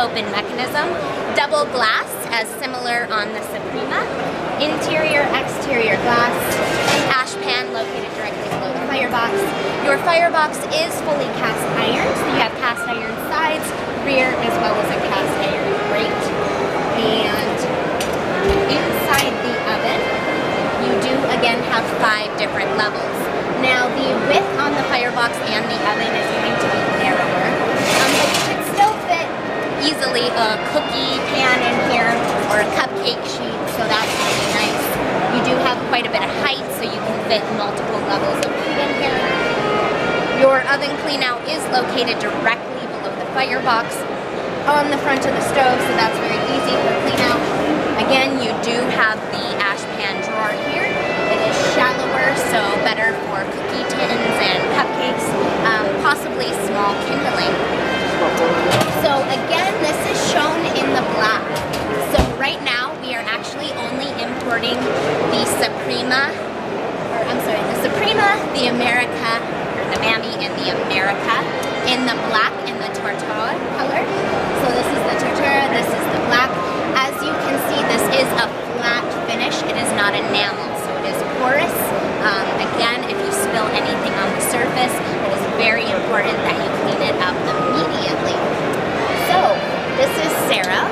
open mechanism. Double glass, as similar on the Suprema. Interior, exterior glass. Ash pan located directly below the firebox. Your firebox is fully cast iron, so you have cast iron sides, rear, as well as a cast iron grate. And inside the oven, you do again have 5 different levels. Now the width on the firebox and the oven is going to be narrower, but you could still fit easily a cookie pan in here or a cupcake sheet, so that's really nice. You do have quite a bit of height, so you can fit multiple levels of food in here. Your oven cleanout is located directly below the firebox on the front of the stove, so that's very easy for cleanout. Again, you do have the ash pan drawer here. It is shallower, so better for cookie tins and cupcakes, possibly small kindling. So again, this is shown in the black. So right now, we are actually only importing the Suprema, the America, or the Mammy and the America, in the black and the Tortura color. So this is the Tortura, this is the black. As you can see, this is a flat finish. It is not enamel, so it is porous. Again, if you spill anything on the surface, it is very important that you clean it up immediately. So, this is Sarah.